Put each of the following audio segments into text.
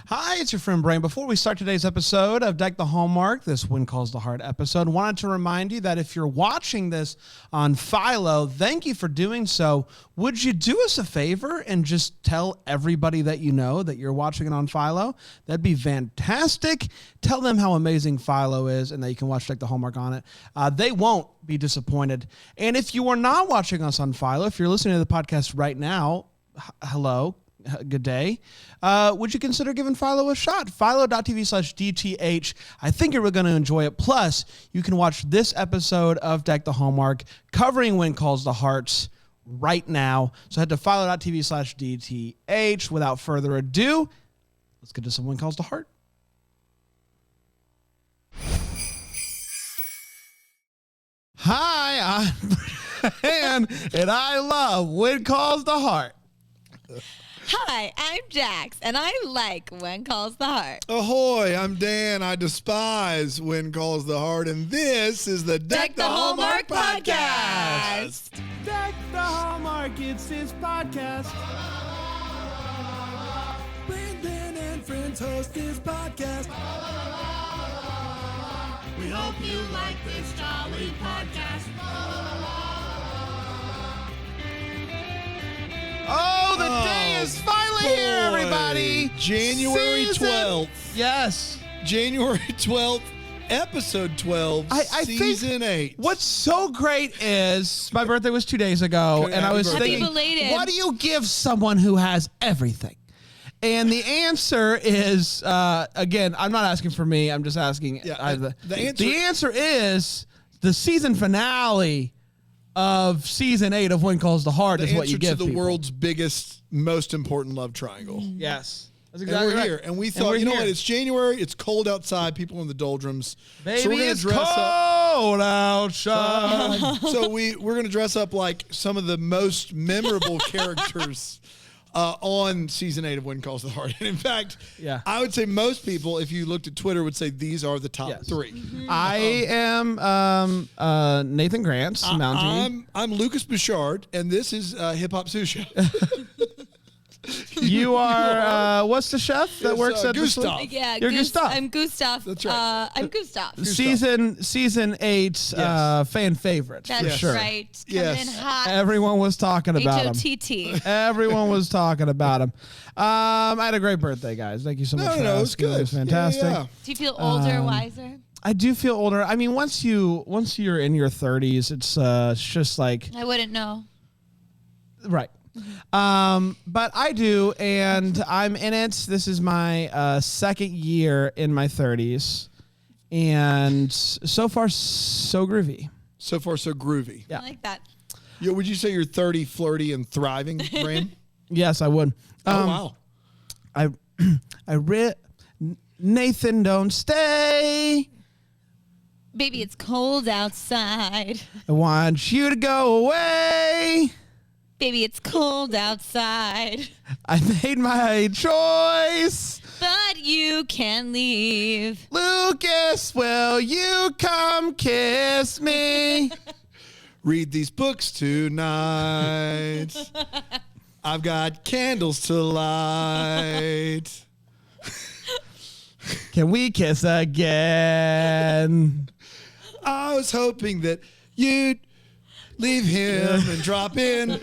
Hi, it's your friend Brain. Before we start today's episode of Deck the Hallmark, this When Calls the Heart episode, wanted to remind you that if you're watching this on Philo, thank you for doing so. Would you do us a favor and just tell everybody that you know that you're watching it on Philo? That'd be fantastic. Tell them how amazing Philo is and that you can watch Deck the Hallmark on it. They won't be disappointed. And if you are not watching us on Philo, if you're listening to the podcast right now, hello. Good day. Would you consider giving Philo a shot? Philo.tv/DTH. I think you're going to enjoy it. Plus, you can watch this episode of Deck the Hallmark covering When Calls the Hearts right now. So head to Philo.tv/DTH. Without further ado, let's get to some When Calls the Heart. Hi, I'm Brian, and I love When Calls the Heart. Hi, I'm Jax, and I like When Calls the Heart. Ahoy, I'm Dan. I despise When Calls the Heart, and this is the Deck the Hallmark podcast. Deck the Hallmark, it's his podcast. Brandon and friends host this podcast. We hope you like this jolly podcast. Oh, the day is finally here, everybody. January 12th. Yes. January 12th, episode 12, season 8. What's so great is my birthday was 2 days ago, Okay, and I was happy thinking, belated. what do you give someone who has everything? And the answer is, again, I'm not asking for me. I'm just asking. Yeah, the answer is the season finale of season 8 of When Calls the Heart is what you give to the people. world's biggest, most important love triangle. Yes. That's And exactly we're right. here. And we thought, you know what? It's January. It's cold outside. People in the doldrums. Baby, so we're gonna it's dress cold outside. up. So we're going to dress up like some of the most memorable characters on season 8 of When Calls the Heart. And in fact, Yeah. I would say most people, if you looked at Twitter, would say these are the top Yes. 3. I am Nathan Grant's Mountie. I'm Lucas Bouchard, and this is Hip Hop Sushi. You are what's the chef that It's, works at Gustav. the Yeah, You're Gustav. I'm Gustav. That's right. I'm Gustav. season 8's Yes. fan favorite That's for sure. right. Coming in Yes. hot. Everyone was talking about him. HOTT. Everyone was talking about him. I had a great birthday, guys. Thank you so much for No, it was asking. good. It was fantastic. Yeah. Do you feel older, wiser? I do feel older. I mean, once you're in your 30s, it's just like I wouldn't know. right. But I do, and I'm in it. This is my second year in my 30s, and so far so groovy. So far, so groovy. Yeah. I like that. Yeah, would you say you're 30, flirty, and thriving, Bram? Yes, I would. Oh, wow. I read Nathan, don't stay. Baby, it's cold outside. I want you to go away. Baby, it's cold outside. I made my choice. But you can leave. Lucas, will you come kiss me? Read these books tonight. I've got candles to light. Can we kiss again? I was hoping that you'd leave him and drop in.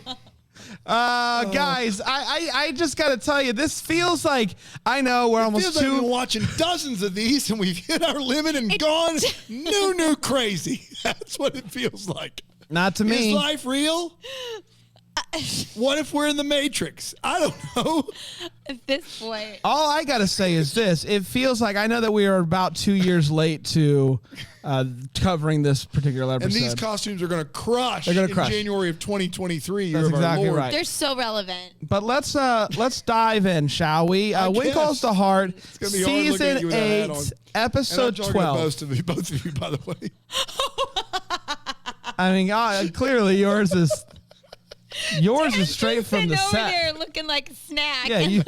Guys, I just got to tell you, this feels like, I know we're almost Feels like we've two. been watching dozens of these and we've hit our limit and gone new crazy. That's what it feels like. Not to me. Is life real? What if we're in the Matrix? I don't know. At this point. All I got to say is this. It feels like, I know that we are about 2 years late to covering this particular episode. And these costumes are going to crush They're gonna in crush. January of 2023. Year That's of our exactly Lord. right. They're so relevant. But let's dive in, shall we? When guess. Calls the Heart, gonna be hard looking at you season with that hat 8, on. episode and I'm 12. both of you, by the way. I mean, clearly yours is Yours is straight You're from the sitting over set. there looking like a snack. Yeah, you.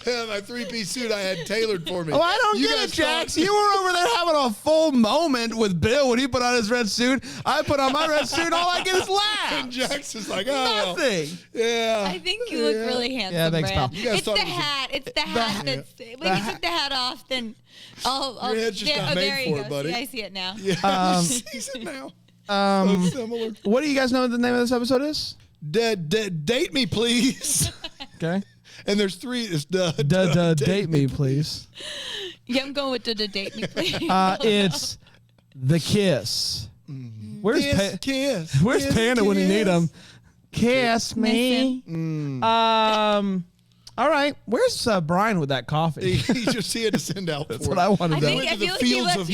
Yeah, my three-piece suit I had tailored for me. Oh, I don't You get it, guys Jax. thought- You were over there having a full moment with Bill when he put on his red suit. I put on my red suit. All I get is And laughs. Jax is like, oh, well. Nothing. Yeah. I think you look really handsome, Yeah, thanks, Brad. pal. You guys It's thought the it was a- hat. It's the hat that's. When you took the hat off, then. Oh, Your head's just not made there you for go. it, buddy. See, I see it now. Yeah, he sees it now. So similar. What do you guys know what the name of this episode is? Date me, please. Okay. And there's three. It's Date me, please. Yeah, I'm going with the date me, please. It's The Kiss. Where's Kiss, kiss. Where's kiss, Panda when you need kiss. him? Kiss me. All right. Where's Brian with that coffee? He just he had to send out That's for what it. I want to I know. think- Went to the feel like he fields left- of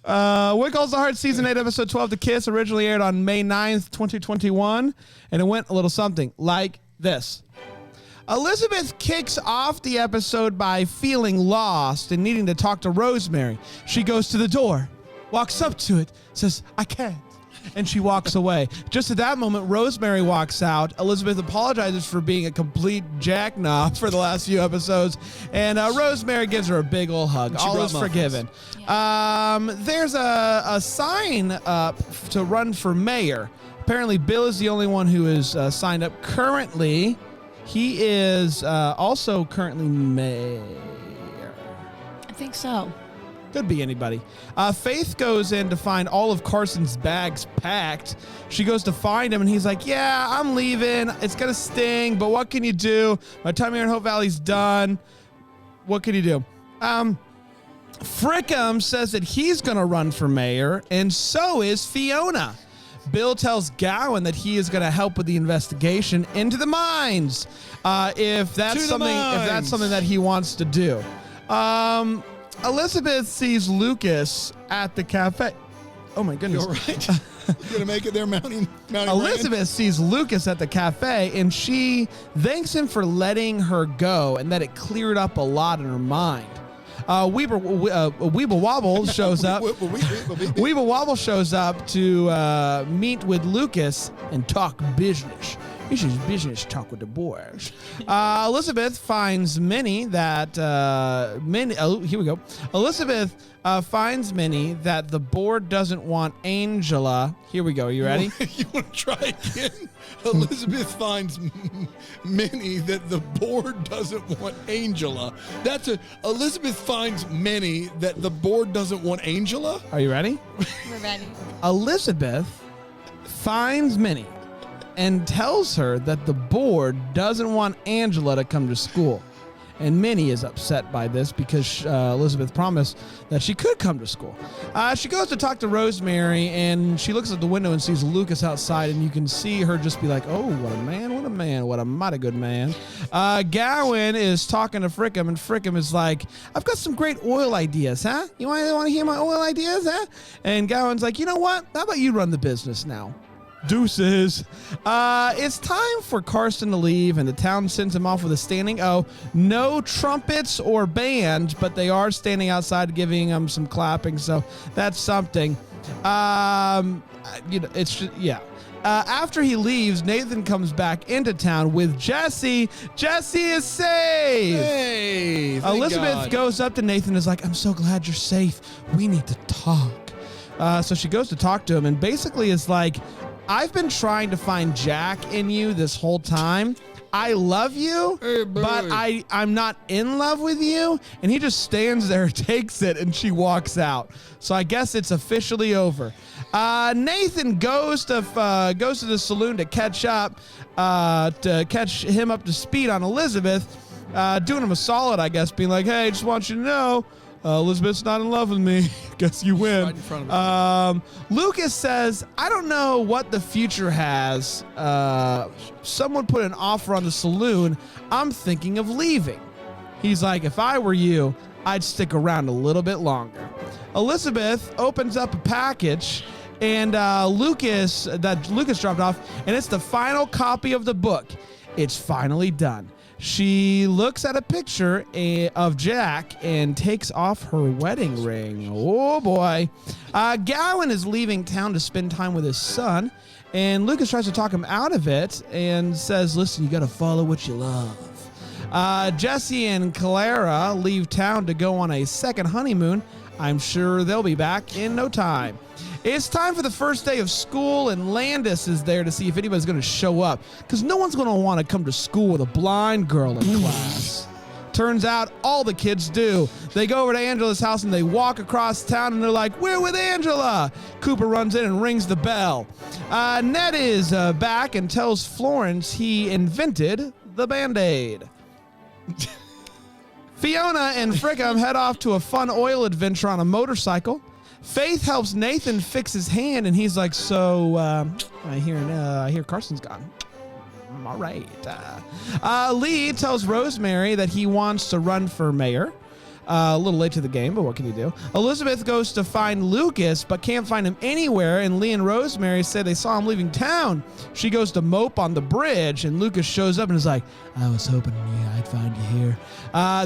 Nicaragua. When Calls the Heart Season 8, Episode 12, The Kiss, originally aired on May 9th, 2021, and it went a little something like this. Elizabeth kicks off the episode by feeling lost and needing to talk to Rosemary. She goes to the door, walks up to it, says, I can't, and she walks away. Just at that moment, Rosemary walks out. Elizabeth apologizes for being a complete jackknoff for the last few episodes, and Rosemary gives her a big ol' hug. She All brought is muffins. forgiven. There's a sign up to run for mayor. Apparently, Bill is the only one who is signed up currently. He is also currently mayor. I think so. Could be anybody. Faith goes in to find all of Carson's bags packed. She goes to find him, and he's like, yeah, I'm leaving. It's going to sting, but what can you do? My time here in Hope Valley's done. What can you do? Frickum says that he's going to run for mayor, and so is Fiona. Bill tells Gowan that he is going to help with the investigation into the mines, if that's To the mines. something that he wants to do. Elizabeth sees Lucas at the cafe. Oh my goodness! You all right? You gonna make it there, Mountain Elizabeth sees Lucas at the cafe, and she thanks him for letting her go, and that it cleared up a lot in her mind. Weeble Wobble shows up. Weeble Wobble shows up to meet with Lucas and talk business. This is business talk with the boys. Elizabeth finds Minnie that here we go. Elizabeth finds Minnie that the board doesn't want Angela. Here we go. You ready? You want to try again? Elizabeth finds Minnie that the board doesn't want Angela. Elizabeth finds Minnie that the board doesn't want Angela. Are you ready? We're ready. Elizabeth finds Minnie and tells her that the board doesn't want Angela to come to school. And Minnie is upset by this because Elizabeth promised that she could come to school. She goes to talk to Rosemary, and she looks at the window and sees Lucas outside, and you can see her just be like, oh, what a man, what a man, what a mighty good man. Gowan is talking to Frickum, and Frickum is like, I've got some great oil ideas, huh? You want to hear my oil ideas, huh? And Gowan's like, you know what? How about you run the business now? Deuces. It's time for Carson to leave, and the town sends him off with a standing O. No trumpets or band, but they are standing outside giving him some clapping, so that's something. It's just, yeah. After he leaves, Nathan comes back into town with Jesse. Jesse is saved. Hey, thank Elizabeth God. goes up to Nathan and is like, I'm so glad you're safe. We need to talk. So she goes to talk to him, and basically is like, I've been trying to find Jack in you this whole time. I love you, Hey, boy. but I'm not in love with you. And he just stands there, takes it, and she walks out. So I guess it's officially over. Nathan goes to the saloon to catch him up to speed on Elizabeth, doing him a solid, I guess, being like, hey, just want you to know, Elizabeth's not in love with me. Guess you win. Right in front of Lucas says, I don't know what the future has. Someone put an offer on the saloon. I'm thinking of leaving. He's like, if I were you, I'd stick around a little bit longer. Elizabeth opens up a package, and Lucas dropped off, and it's the final copy of the book. It's finally done. She looks at a picture of Jack and takes off her wedding ring. Oh, boy. Gowan is leaving town to spend time with his son, And Lucas tries to talk him out of it and says, listen, you got to follow what you love. Jesse and Clara leave town to go on a second honeymoon. I'm sure they'll be back in no time. It's time for the first day of school, and Landis is there to see if anybody's going to show up, because no one's going to want to come to school with a blind girl in class. Turns out all the kids do. They go over to Angela's house and they walk across town and they're like, we're with Angela. Cooper runs in and rings the bell. Ned is back and tells Florence he invented the Band-Aid. Fiona and Frickham head off to a fun oil adventure on a motorcycle. Faith helps Nathan fix his hand and he's like, so I hear Carson's gone. All right. Lee tells Rosemary that he wants to run for mayor. A little late to the game, but what can you do? Elizabeth goes to find Lucas, but can't find him anywhere, and Lee and Rosemary say they saw him leaving town. She goes to mope on the bridge, and Lucas shows up and is like, I was hoping I'd find you here.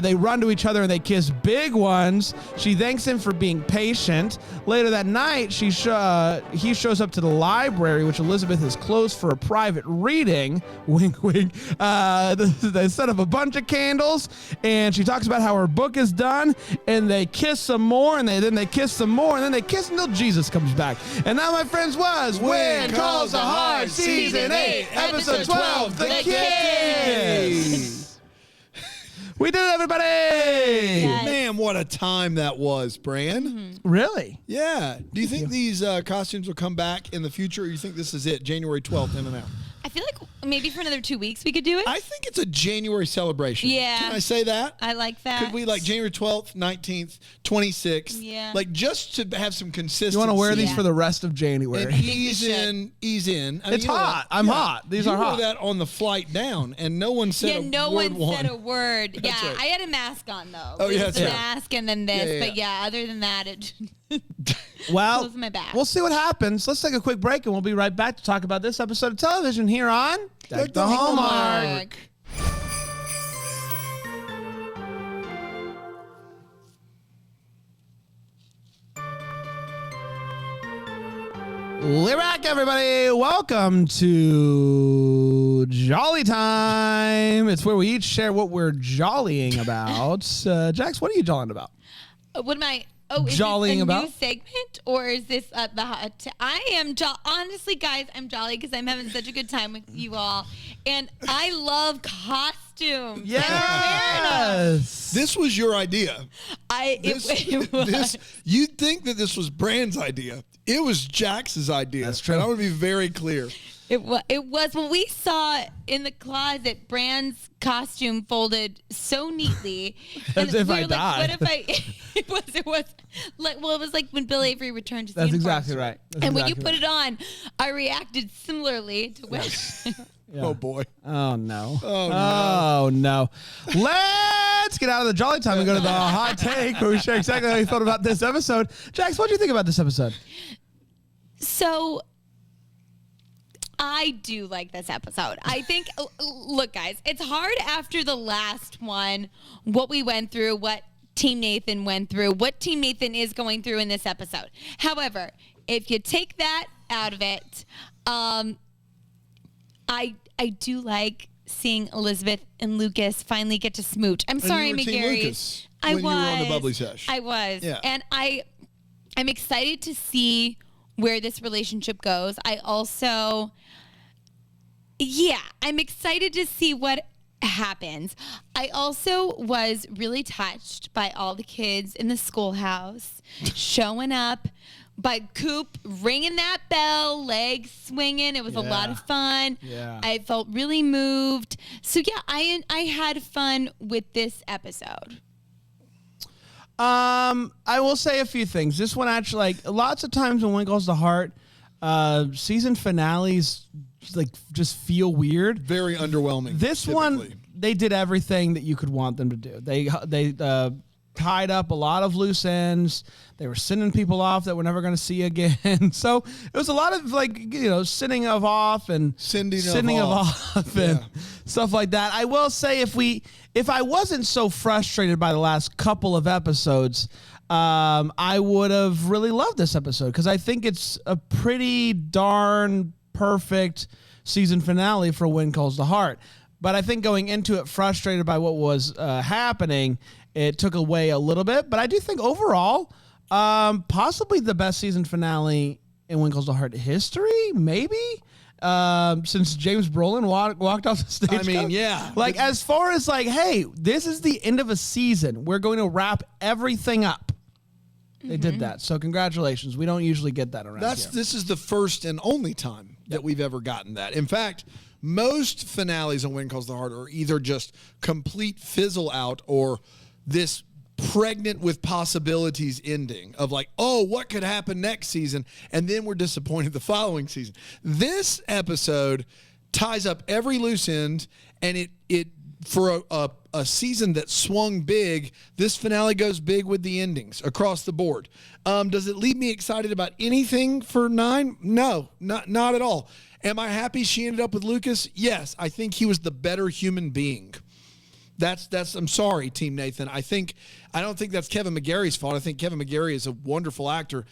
They run to each other and they kiss big ones. She thanks him for being patient. Later that night, he shows up to the library, which Elizabeth has closed for a private reading. Wink, wink. They set up a bunch of candles, and she talks about how her book is done. And they kiss some more, and then they kiss some more, and then they kiss until Jesus comes back. And that, my friends, was When Calls the Heart, Season 8, Episode 12, The Kids. We did it, everybody! Yes. Man, what a time that was, Bran. Mm-hmm. Really? Yeah. Do you think these costumes will come back in the future, or you think this is it, January 12th, in and out? I feel like maybe for another 2 weeks we could do it. I think it's a January celebration. Yeah. Can I say that? I like that. Could we like January 12th, 19th, 26th? Yeah. Like just to have some consistency. You want to wear these Yeah. for the rest of January? And ease in. I mean, It's hot. I'm hot. These are hot. You wore that on the flight down, and no one said Yeah, a no word one said a word. Yeah, right. I had a mask on though. Oh, yeah, It was that's the right. mask and then this, Yeah. but yeah, other than that, it Well, closed my back. we'll see what happens. Let's take a quick break, and we'll be right back to talk about this episode of television here on Deck the Hallmark. We're back, everybody. Welcome to Jolly Time. It's where we each share what we're jollying about. Jax, what are you jollying about? What am I? Oh, is Jollying this a about? new segment or is this the hot? I am honestly, guys. I'm jolly because I'm having such a good time with you all, and I love costumes. Yes. This was your idea. It was. You'd think that this was Brand's idea. It was Jax's idea. That's true. And I want to be very clear. It was when we saw in the closet Brand's costume folded so neatly. As if I died. What if I? It was like, well, it was like when Bill Avery returned to the That's uniform exactly store. right. That's And when you exactly put it on, I reacted similarly to when. Yeah. Oh, boy. Oh, no. Oh, no. Let's get out of the jolly time and go to the hot take where we share exactly how you thought about this episode. Jax, what do you think about this episode? So I do like this episode. I think, look, guys, it's hard after the last one, what we went through, what Team Nathan went through, what Team Nathan is going through in this episode. However, if you take that out of it, I do like seeing Elizabeth and Lucas finally get to smooch. I'm sorry, you were Team McGarry. Lucas I when was. you were on the bubbly sesh. I was. Yeah. And I'm excited to see where this relationship goes. I'm excited to see what happens. I also was really touched by all the kids in the schoolhouse showing up, by Coop ringing that bell, legs swinging. It was a lot of fun. Yeah. I felt really moved. So yeah, I had fun with this episode. I will say a few things. This one actually, like, lots of times when When Calls the Heart, season finales like just feel weird. Very underwhelming. This typically. one, they did everything that you could want them to do. They tied up a lot of loose ends. They were sending people off that we're never going to see again. So it was a lot of sending of off and Sending of off and stuff like that. I will say if I wasn't so frustrated by the last couple of episodes, I would have really loved this episode because I think it's a pretty darn perfect season finale for When Calls the Heart. But I think going into it frustrated by what was happening, it took away a little bit. But I do think overall, possibly the best season finale in When Calls the Heart history, maybe. Since James Brolin walked off the stage. I mean, yeah. Like, as far as like, hey, this is the end of a season. We're going to wrap everything up. They did that. So congratulations. We don't usually get that around here. This is the first and only time that we've ever gotten that. In fact, most finales on When Calls the Heart are either just complete fizzle out or this pregnant with possibilities ending of like, oh, what could happen next season? And then we're disappointed the following season. This episode ties up every loose end, and it for a season that swung big, this finale goes big with the endings across the board. Does it leave me excited about anything for 9? No, not at all. Am I happy she ended up with Lucas? Yes, I think he was the better human being. That's I'm sorry, Team Nathan. I don't think that's Kevin McGarry's fault. I think Kevin McGarry is a wonderful actor.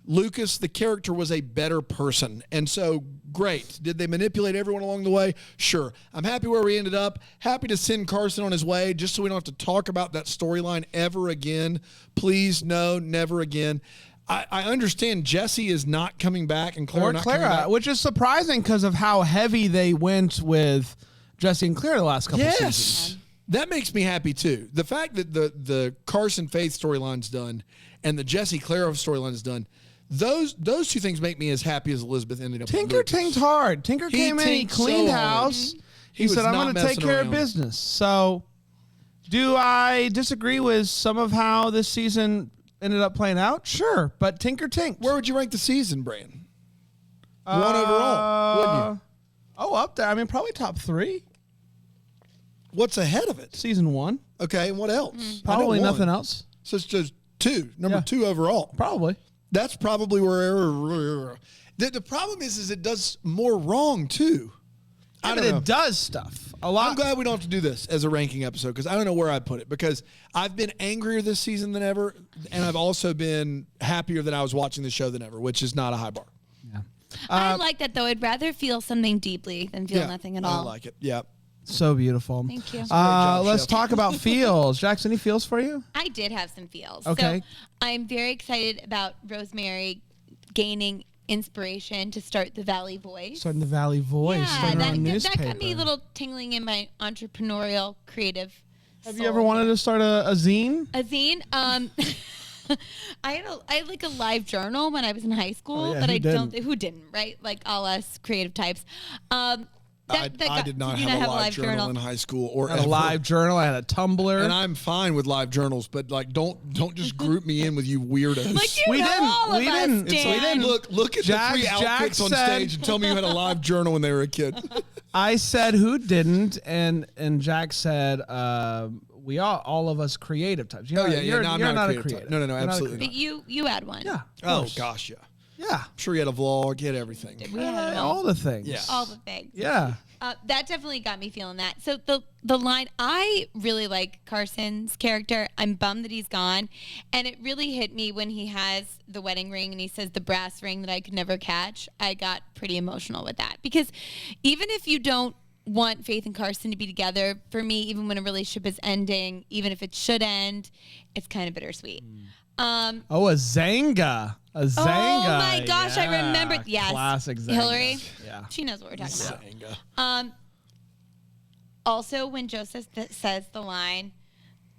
Lucas, the character, was a better person. And so, great. Did they manipulate everyone along the way? Sure. I'm happy where we ended up. Happy to send Carson on his way just so we don't have to talk about that storyline ever again. Please, no, never again. I understand Jesse is not coming back and Clara not coming back. Which is surprising because of how heavy they went with Jesse and Clara the last couple seasons. That makes me happy too. The fact that the Carson Faith storyline's done and the Jesse Clara storyline is done, those two things make me as happy as Elizabeth ended up. Tinker tinked hard. Tinker came in, he cleaned house. He said, I'm going to take care of business. So do I disagree with some of how this season ended up playing out? Sure, but Tinker tinked. Where would you rank the season, Brandon? 1 overall, wouldn't you? Oh, up there. I mean, probably top 3. What's ahead of it? Season 1. Okay, and what else? Probably nothing else. So it's just 2, number 2 overall. Probably. That's probably where. The problem is it does more wrong too. I don't know. It does stuff a lot. I'm glad we don't have to do this as a ranking episode because I don't know where I'd put it because I've been angrier this season than ever, and I've also been happier that I was watching the show than ever, which is not a high bar. Yeah. I like that though. I'd rather feel something deeply than feel nothing at all. I like it. Yeah. So beautiful. Thank you. Let's talk about feels. Jackson, any feels for you? I did have some feels. Okay. So I'm very excited about Rosemary gaining inspiration to start the Valley Voice. Starting the Valley Voice. Yeah, that got me a little tingling in my entrepreneurial creative Have you ever wanted to start a zine? A zine? I had like a live journal when I was in high school, but who didn't, right? Like all us creative types. I did not have a live journal in high school or I had a live journal. I had a Tumblr. And I'm fine with live journals, but like don't just group me in with you weirdos. Like we didn't. Look at the 3 outfits on stage and tell me you had a live journal when they were a kid. I said who didn't, and Jack said we all of us creative types. No, I'm not a creative type. No, absolutely not. But you had one. Yeah. Oh gosh, yeah. Yeah. I'm sure you had a vlog, you had everything. We had all the things. Yeah. All the things. Yeah. That definitely got me feeling that. So the line, I really like Carson's character. I'm bummed that he's gone. And it really hit me when he has the wedding ring and he says the brass ring that I could never catch. I got pretty emotional with that. Because even if you don't want Faith and Carson to be together, for me, even when a relationship is ending, even if it should end, it's kind of bittersweet. A Zanga. A Zanga. Oh my gosh, I remembered. Yes. Classic Zanga. Hillary. Yeah. She knows what we're talking about. Zanga. Also, when Joseph says the line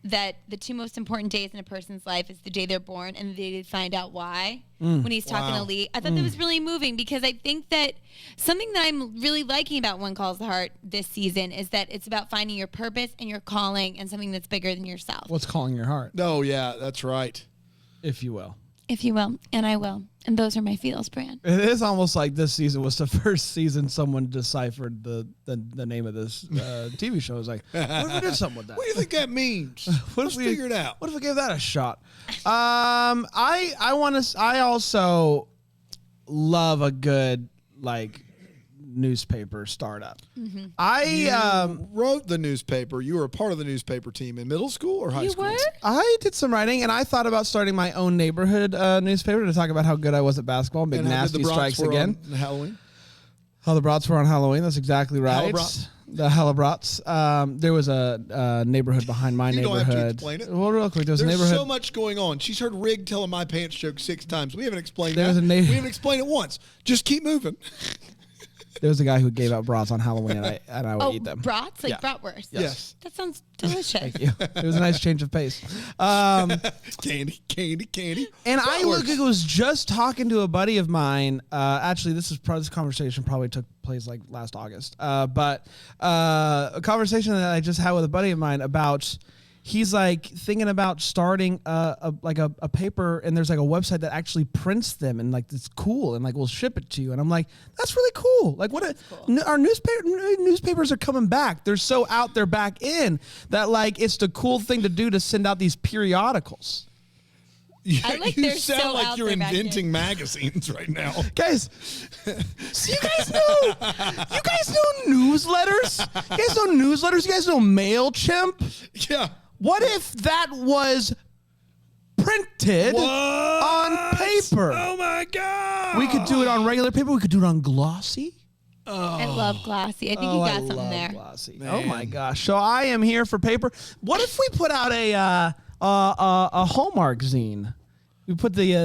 that the 2 most important days in a person's life is the day they're born and the day they find out why, when he's talking to Lee, I thought that was really moving because I think that something that I'm really liking about When Calls the Heart this season is that it's about finding your purpose and your calling and something that's bigger than yourself. What's calling your heart? Oh, yeah, that's right. If you will. If you will, and I will. And those are my feels, Brand. It is almost like this season was the first season someone deciphered the name of this TV show. It was like, what if we did something with that? What do you think that means? Let's figure it out. What if we gave that a shot? I also love a good newspaper startup. Mm-hmm. I wrote the newspaper. You were a part of the newspaper team in middle school or high school? You were? I did some writing, and I thought about starting my own neighborhood newspaper to talk about how good I was at basketball. Big And how nasty did the Bronx strikes again. On Halloween. How the brats were on Halloween. That's exactly right. Halabrats. The Halabrats. There was a neighborhood behind my You don't neighborhood. have to explain it. Well, real quick, there's a There's neighborhood. so much going on. She's heard Rig telling my pants joke 6 times. We haven't explained There's that. a neighbor- We haven't explained it once. Just keep moving. There was a guy who gave out brats on Halloween, and I would Oh, eat them. brats? Like Yeah. bratwurst? Yes. That sounds delicious. Thank you. It was a nice change of pace. Candy. And I Bratwurst. was just talking to a buddy of mine. Actually, this conversation probably took place like last August. But a conversation that I just had with a buddy of mine about. He's like thinking about starting a paper, and there's like a website that actually prints them, and like it's cool, and like we'll ship it to you. And I'm like, that's really cool. Like our newspapers are coming back. They're so out there back in that like it's the cool thing to do to send out these periodicals. I like you they're sound so like out you're there back inventing magazines right now. Guys, so you guys know newsletters? You guys know newsletters? You guys know MailChimp? Yeah. What if that was printed on paper? Oh my God. We could do it on regular paper. We could do it on glossy. I love Glassy. I think you got something there. Glossy. Oh my gosh! So I am here for paper. What if we put out a Hallmark zine? We put the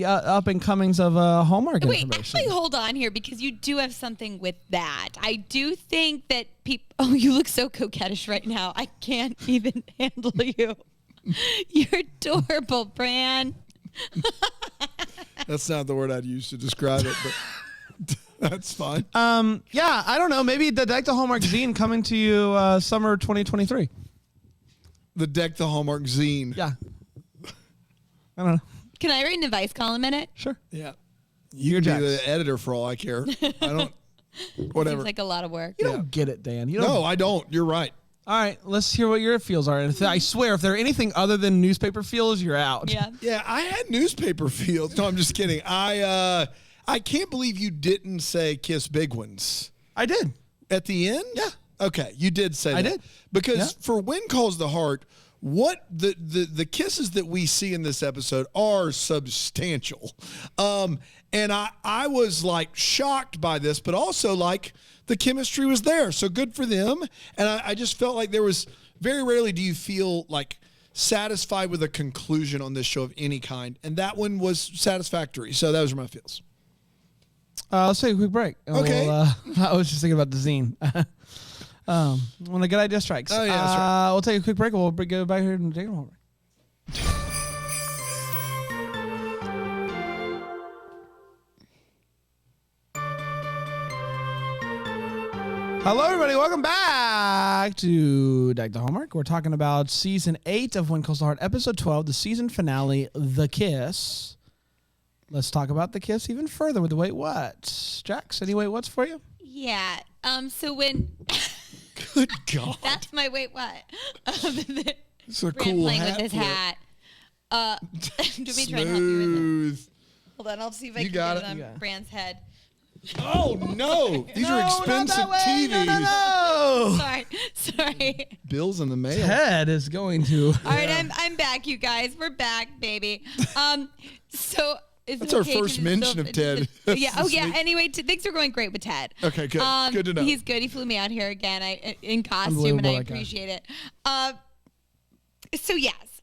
up and comings of Hallmark Wait, information. actually, hold on here because you do have something with that. I do think that people. Oh, you look so coquettish right now. I can't even handle you. You're adorable, Bran. That's not the word I'd use to describe it, but that's fine. Yeah, I don't know. Maybe the Deck the Hallmark zine coming to you summer 2023. The Deck the Hallmark zine. Yeah. I don't know. Can I write an advice column in it? Sure. Yeah. You're Be Jax. the editor for all I care. I don't. Whatever. Seems like a lot of work. You don't get it, Dan. You don't. No, I don't. You're right. All right, let's hear what your feels are. And I swear, if there are anything other than newspaper feels, you're out. Yeah. Yeah, I had newspaper feels. No, I'm just kidding. I can't believe you didn't say kiss big ones I did. at the end. Yeah. Okay, you did say I that. did. Because Yeah. for When Calls the Heart, what the kisses that we see in this episode are substantial. And I was like shocked by this, but also like the chemistry was there. So good for them. And I just felt like there was very rarely do you feel like satisfied with a conclusion on this show of any kind. And that one was satisfactory. So those are my feels. Let's take a quick break. And Okay. I was just thinking about the zine. When a good idea strikes. Oh, yeah, that's right. We'll take a quick break and we'll go back here and take it over. Hello, everybody. Welcome back to Deck the Hallmark. We're talking about Season 8 of When Calls the Heart, Episode 12, the season finale, The Kiss. Let's talk about The Kiss even further with the Wait What. Jax, any Wait What's for you? Yeah. So when Good God. that's my wait what? It's a Bran cool playing hat. with his for it. hat. Do me try and help you with it. Smooth. Hold on, I'll see if I You can got get it. it on You got it. Brand's head. Oh no! These are expensive TVs. No. Sorry. Bills in the mail. Ted is going to. All right, I'm back, you guys. We're back, baby. So is That's it our okay first to mention of Ted. Yeah. Oh This yeah. week. Anyway, things are going great with Ted. Okay, good. Good to know. He's good. He flew me out here again. In costume, and I Unbelievable, that guy. appreciate it. So yes,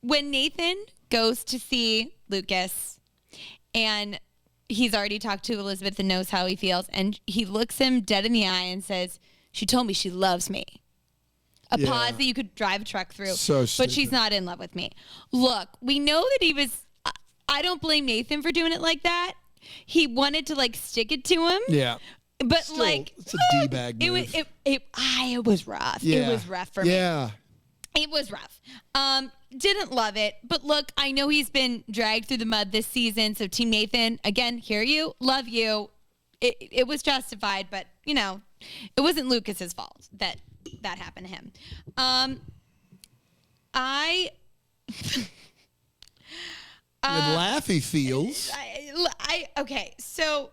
when Nathan goes to see Lucas, and he's already talked to Elizabeth and knows how he feels, and he looks him dead in the eye and says, "She told me she loves me." A Yeah. pause that you could drive a truck through. So but she's stupid. not in love with me. Look, we know that he was. I don't blame Nathan for doing it like that. He wanted to like stick it to him. Yeah. But Still, like it's a D-bag it move. was it was rough. Yeah. It was rough for me. Yeah. It was rough. Didn't love it, but look, I know he's been dragged through the mud this season. So Team Nathan, again, hear you, love you. It was justified, but you know, it wasn't Lucas's fault that happened to him. With laughy feels. Okay, so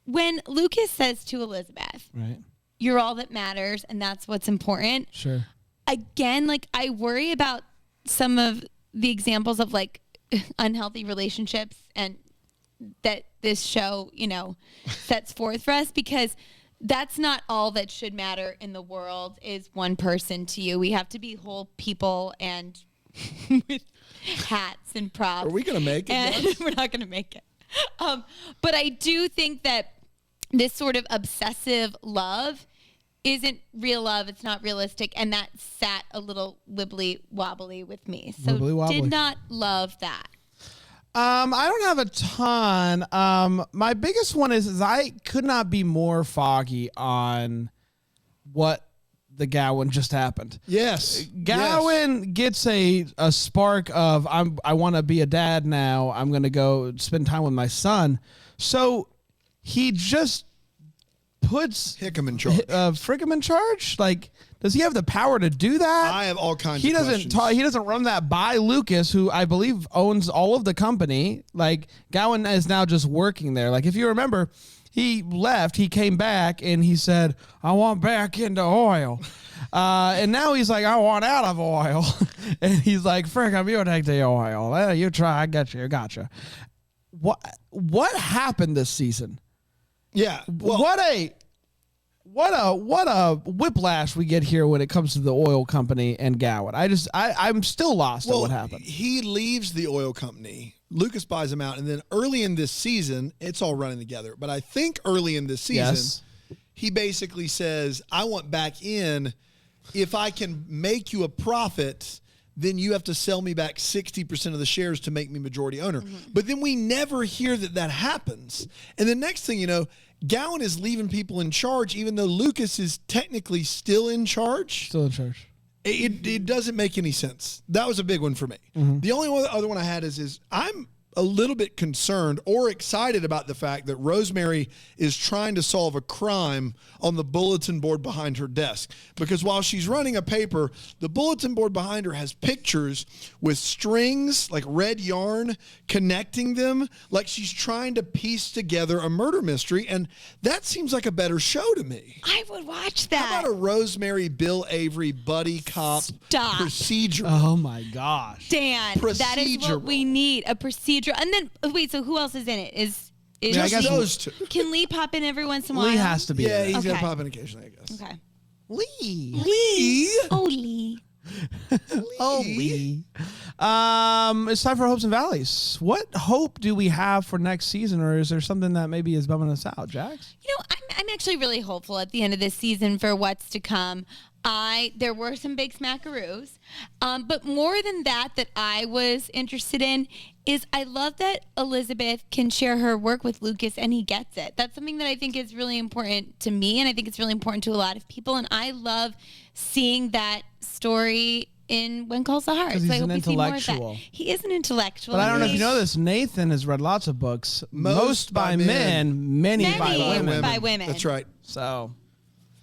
when Lucas says to Elizabeth, Right. "You're all that matters, and that's what's important." Sure. Again, like I worry about some of the examples of like unhealthy relationships and that this show, sets forth for us, because that's not all that should matter in the world is one person to you. We have to be whole people and with hats and props. Are we going to make it? And we're not going to make it. But I do think that this sort of obsessive love isn't real love. It's not realistic. And that sat a little wibbly wobbly with me. So Wibbly-wobbly. did not love that. I don't have a ton. My biggest one is I could not be more foggy on what the Gowan just happened. Yes. Gowan gets a spark of I want to be a dad now. I'm going to go spend time with my son. So he just puts Hickam in charge. Frickham in charge. Like, does he have the power to do that? I have all kinds He of doesn't questions. he doesn't run that by Lucas, who I believe owns all of the company. Like, Gowan is now just working there. Like, if you remember, he left, he came back, and he said, I want back into oil. And now he's like, I want out of oil. And he's like, Frickham, you take the oil. You try, I got you, gotcha. What happened this season? Yeah. Well, What a whiplash we get here when it comes to the oil company and Gowan. I'm still lost at what happened. He leaves the oil company. Lucas buys him out, and then early in this season, it's all running together. But I think early in this season, he basically says, I want back in. If I can make you a profit, then you have to sell me back 60% of the shares to make me majority owner. Mm-hmm. But then we never hear that happens. And the next thing you know, Gowan is leaving people in charge, even though Lucas is technically still in charge. Still in charge. It doesn't make any sense. That was a big one for me. Mm-hmm. The only other one I had is I'm a little bit concerned or excited about the fact that Rosemary is trying to solve a crime on the bulletin board behind her desk. Because while she's running a paper, the bulletin board behind her has pictures with strings, like red yarn, connecting them, like she's trying to piece together a murder mystery. And that seems like a better show to me. I would watch that. How about a Rosemary, Bill Avery, buddy cop procedure? Oh, my gosh. Dan, that is what we need, a procedure. And then, wait, so who else is in it? I guess those two. Can Lee pop in every once in a while? Lee has to be. Yeah, he's Okay. going to pop in occasionally, I guess. Okay. Lee. Oh, Lee. Oh, Lee. It's time for Hopes and Valleys. What hope do we have for next season, or is there something that maybe is bumming us out, Jax? I'm actually really hopeful at the end of this season for what's to come. There were some big smackaroos, but more than that I was interested in is I love that Elizabeth can share her work with Lucas and he gets it. That's something that I think is really important to me, and I think it's really important to a lot of people, and I love seeing that story in When Calls the Heart. Because he's I hope an we see more of intellectual. that. He is an intellectual. But I don't know if you know this. Nathan has read lots of books. Most by men, many by women. By women. That's right. So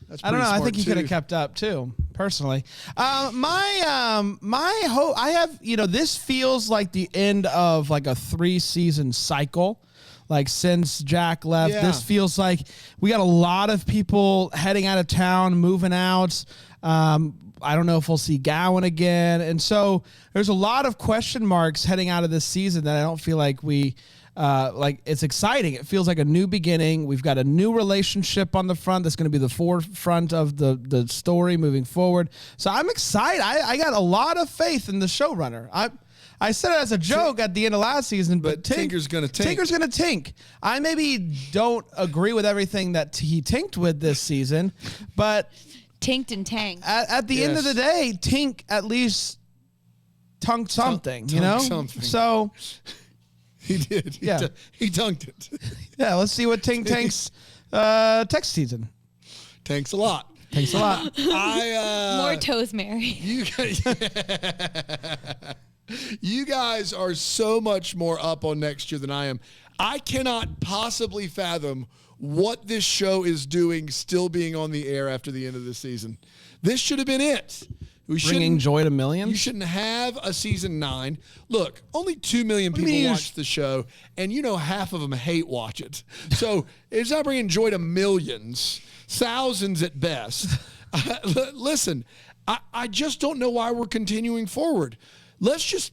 That's I don't know. I pretty think he smart, could have too. kept up too, personally. My hope. I have. This feels like the end of like a 3-season cycle. Like since Jack left, Yeah. this feels like we got a lot of people heading out of town, moving out. I don't know if we'll see Gowan again, and so there's a lot of question marks heading out of this season that I don't feel like we. Like it's exciting. It feels like a new beginning. We've got a new relationship on the front that's going to be the forefront of the story moving forward. So I'm excited. I got a lot of faith in the showrunner. I said it as a joke at the end of last season, but Tinker's gonna tink. Tinker's going to tink. I maybe don't agree with everything that he tinked with this season, but Tinked and tanked. at the end of the day, Tink at least tunked something, you know? Tunked something. So He did. He dunked it. yeah, let's see what Tink tanks text season. Thanks a lot. Thanks a lot. More toes, Mary. You guys are so much more up on next year than I am. I cannot possibly fathom what this show is doing still being on the air after the end of the season. This should have been it. Bringing joy to millions. You shouldn't have a season 9. Look, only 2 million people watch the show, and half of them hate watch it. So it's not bringing joy to millions, thousands at best. Listen, I just don't know why we're continuing forward. Let's just,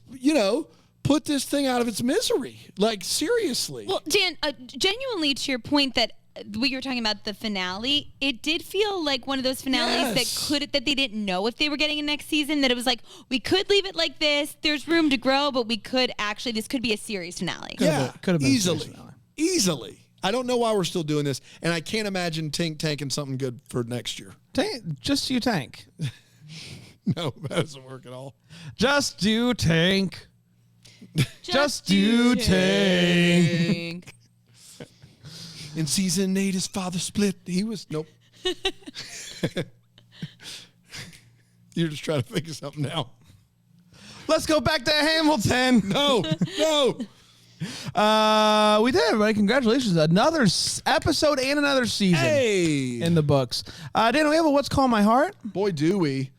put this thing out of its misery. Like, seriously. Well, Dan, genuinely to your point that we were talking about the finale, it did feel like one of those finales that they didn't know if they were getting a next season, that it was like, we could leave it like this, there's room to grow, but this could be a series finale. Could have been easily. I don't know why we're still doing this, and I can't imagine Tink tanking something good for next year. Just you tank. No, that doesn't work at all. Just do tank. Just do tank. In season 8, his father split. Nope. You're just trying to think of something now. Let's go back to Hamilton. No. We did, everybody. Congratulations. Another episode and another season in the books. Dan, we have a What's Calling My Heart? Boy, do we.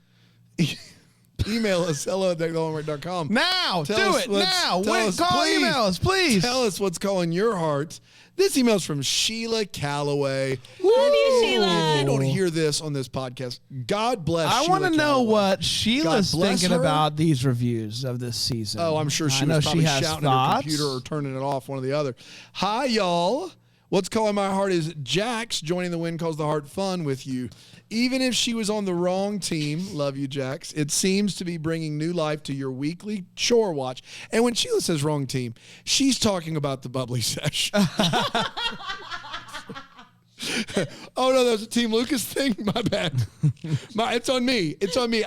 Email us, hello@deckthehallmark.com. Now, do it now. Email us, please. Tell us what's calling your heart. This email's from Sheila Calloway. Love you, Sheila. If you don't hear this on this podcast, God bless I Sheila want to know Calloway. what Sheila's God bless thinking her. about these reviews of this season. Oh, I'm sure she I know was probably she has shouting thoughts. at her computer or turning it off, one or the other. Hi, y'all. What's calling my heart is Jax joining the Win Calls the Heart fun with you. Even if she was on the wrong team, love you, Jax, it seems to be bringing new life to your weekly chore watch. And when Sheila says wrong team, she's talking about the bubbly sesh. Oh, no, that was a Team Lucas thing? My bad. It's on me. It's on me.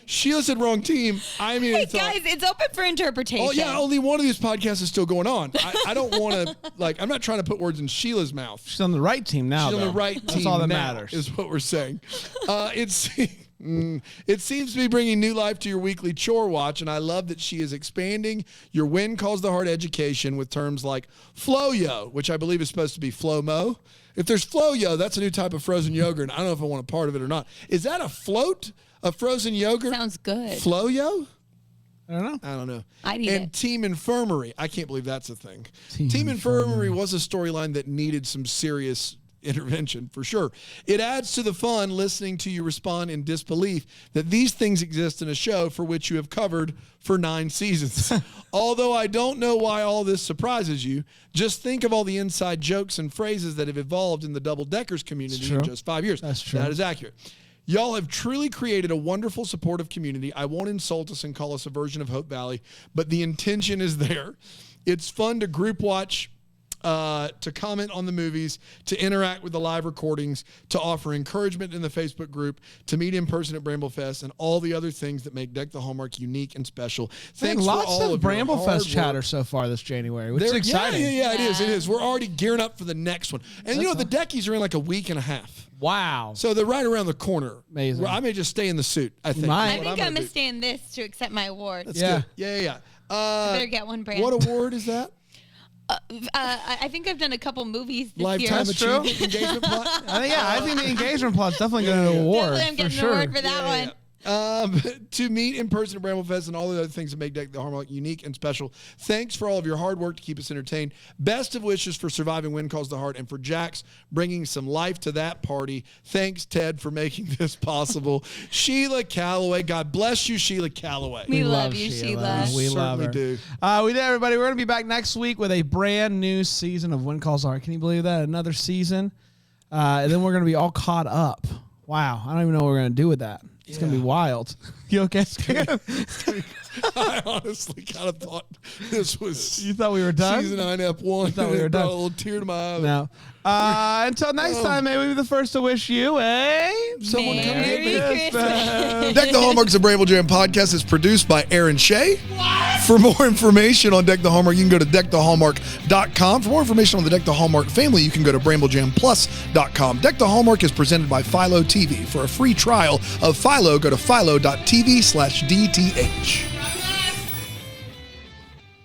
Sheila said wrong team. I mean, Hey, guys, it's open for interpretation. Oh, yeah, only one of these podcasts is still going on. I don't want to, I'm not trying to put words in Sheila's mouth. She's on the right team now, She's on the though. right team. That's all that now, matters. is what we're saying. It seems to be bringing new life to your weekly chore watch, and I love that she is expanding your Win Calls the Heart education with terms like Flo-Yo, which I believe is supposed to be Flo-Mo. If there's Flo-Yo, that's a new type of frozen yogurt, and I don't know if I want a part of it or not. Is that a float of frozen yogurt? Sounds good. Flo-Yo? I don't know. I don't know. I'd eat and it. Team Infirmary. I can't believe that's a thing. Team Infirmary was a storyline that needed some serious intervention, for sure. It adds to the fun listening to you respond in disbelief that these things exist in a show for which you have covered for 9 seasons. Although I don't know why all this surprises you, just think of all the inside jokes and phrases that have evolved in the Double Deckers community in just 5 years. That's true. That is accurate. Y'all have truly created a wonderful, supportive community. I won't insult us and call us a version of Hope Valley, but the intention is there. It's fun to group watch, to comment on the movies, to interact with the live recordings, to offer encouragement in the Facebook group, to meet in person at Bramblefest, and all the other things that make Deck the Hallmark unique and special. Thanks lots for all of your Bramblefest hard chatter work. so far this January, which is exciting. Yeah, it is. We're already gearing up for the next one. And the Deckies are in like a week and a half. Wow. So they're right around the corner. Amazing. I may just stay in the suit, I think. might. I That's what think I'm gonna going do. to stay in this to accept my award. That's Yeah. good. Yeah. I better get one, Brand. What award is that? I think I've done a couple movies this Lifetime year. true. Achievement Engagement Plot? I think the engagement plot's definitely going to get an award. Definitely I'm getting for an sure. award for that one. To meet in person at Bramblefest and all the other things that make Deck the Hallmark unique and special. Thanks for all of your hard work to keep us entertained. Best of wishes for surviving Win Calls the Heart and for Jax bringing some life to that party. Thanks, Ted, for making this possible. Sheila Calloway. God bless you, Sheila Calloway. We love you, Sheila. We love certainly her. do. We did, everybody. We're going to be back next week with a brand new season of Win Calls the Heart. Can you believe that? Another season. And then we're going to be all caught up. Wow. I don't even know what we're going to do with that. It's going to be wild. You okay? I honestly kind of thought this was You thought we were done? season 9, Ep1. You thought we were It brought done. a little tear to my eye. No. Until next time, may we be the first to wish you Someone come get Merry me. Christmas. Deck the Hallmark's a Bramble Jam podcast is produced by Aaron Shea. For more information on Deck the Hallmark, you can go to deckthehallmark.com. For more information on the Deck the Hallmark family, you can go to bramblejamplus.com. Deck the Hallmark is presented by Philo TV. For a free trial of Philo, go to philo.tv/DTH.